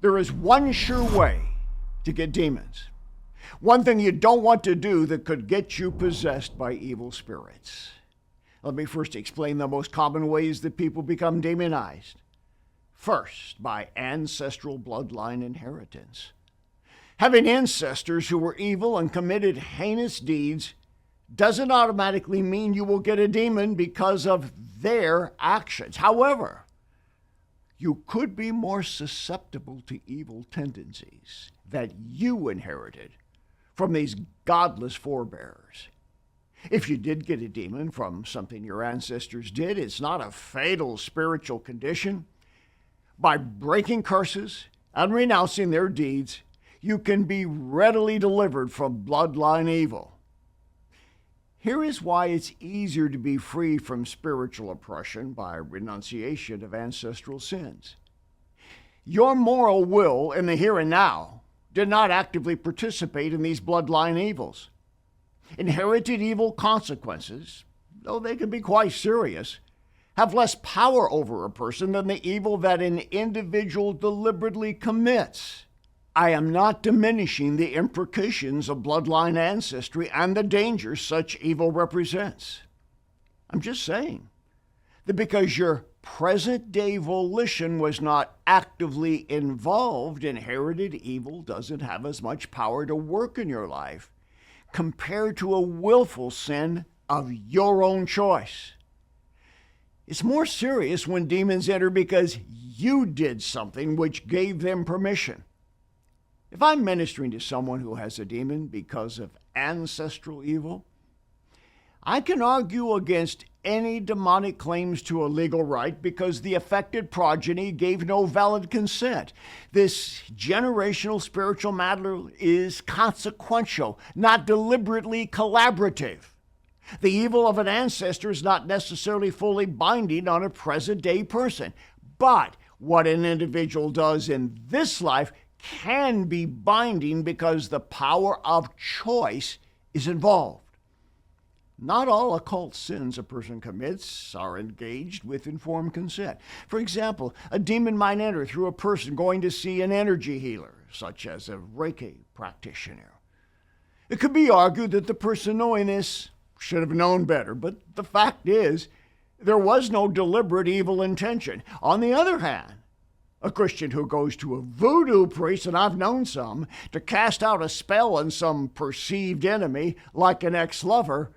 There is one sure way to get demons. One thing you don't want to do that could get you possessed by evil spirits. Let me first explain the most common ways that people become demonized. First, by ancestral bloodline inheritance. Having ancestors who were evil and committed heinous deeds doesn't automatically mean you will get a demon because of their actions. However, you could be more susceptible to evil tendencies that you inherited from these godless forebears. If you did get a demon from something your ancestors did, it's not a fatal spiritual condition. By breaking curses and renouncing their deeds, you can be readily delivered from bloodline evil. Here is why it's easier to be free from spiritual oppression by renunciation of ancestral sins. Your moral will in the here and now did not actively participate in these bloodline evils. Inherited evil consequences, though they can be quite serious, have less power over a person than the evil that an individual deliberately commits. I am not diminishing the implications of bloodline ancestry and the dangers such evil represents. I'm just saying that because your present-day volition was not actively involved, inherited evil doesn't have as much power to work in your life compared to a willful sin of your own choice. It's more serious when demons enter because you did something which gave them permission. If I'm ministering to someone who has a demon because of ancestral evil, I can argue against any demonic claims to a legal right because the affected progeny gave no valid consent. This generational spiritual matter is consequential, not deliberately collaborative. The evil of an ancestor is not necessarily fully binding on a present-day person, but what an individual does in this life can be binding because the power of choice is involved. Not all occult sins a person commits are engaged with informed consent. For example, a demon might enter through a person going to see an energy healer, such as a Reiki practitioner. It could be argued that the person knowing this should have known better, but the fact is, there was no deliberate evil intention. On the other hand, a Christian who goes to a voodoo priest, and I've known some, to cast out a spell on some perceived enemy, like an ex-lover,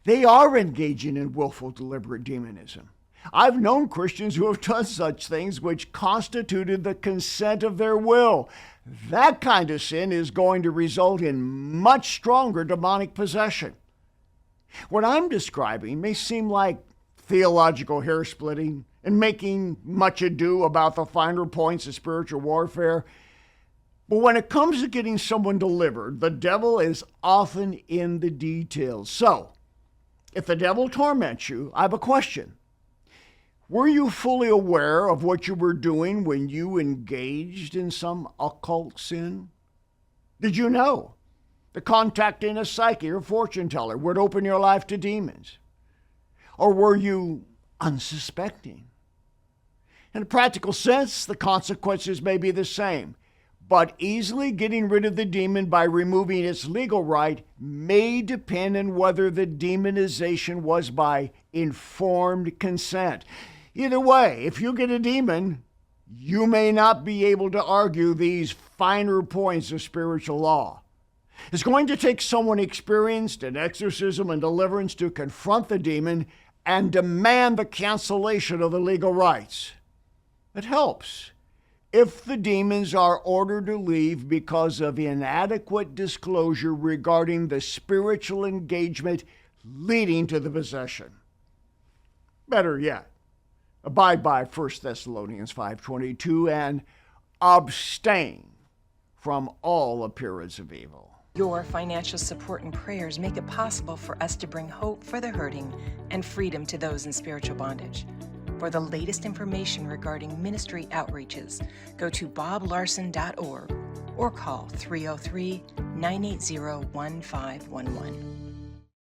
they are engaging in willful, deliberate demonism. I've known Christians who have done such things which constituted the consent of their will. That kind of sin is going to result in much stronger demonic possession. What I'm describing may seem like theological hair splitting and making much ado about the finer points of spiritual warfare. But when it comes to getting someone delivered, the devil is often in the details. So, if the devil torments you, I have a question. Were you fully aware of what you were doing when you engaged in some occult sin? Did you know that contacting a psychic or fortune teller would open your life to demons? Or were you unsuspecting? In a practical sense, the consequences may be the same, but easily getting rid of the demon by removing its legal right may depend on whether the demonization was by informed consent. Either way, if you get a demon, you may not be able to argue these finer points of spiritual law. It's going to take someone experienced in exorcism and deliverance to confront the demon and demand the cancellation of the legal rights. It helps if the demons are ordered to leave because of inadequate disclosure regarding the spiritual engagement leading to the possession. Better yet, abide by 1 Thessalonians 5:22 and abstain from all appearance of evil. Your financial support and prayers make it possible for us to bring hope for the hurting and freedom to those in spiritual bondage. For the latest information regarding ministry outreaches, go to boblarson.org or call 303-980-1511.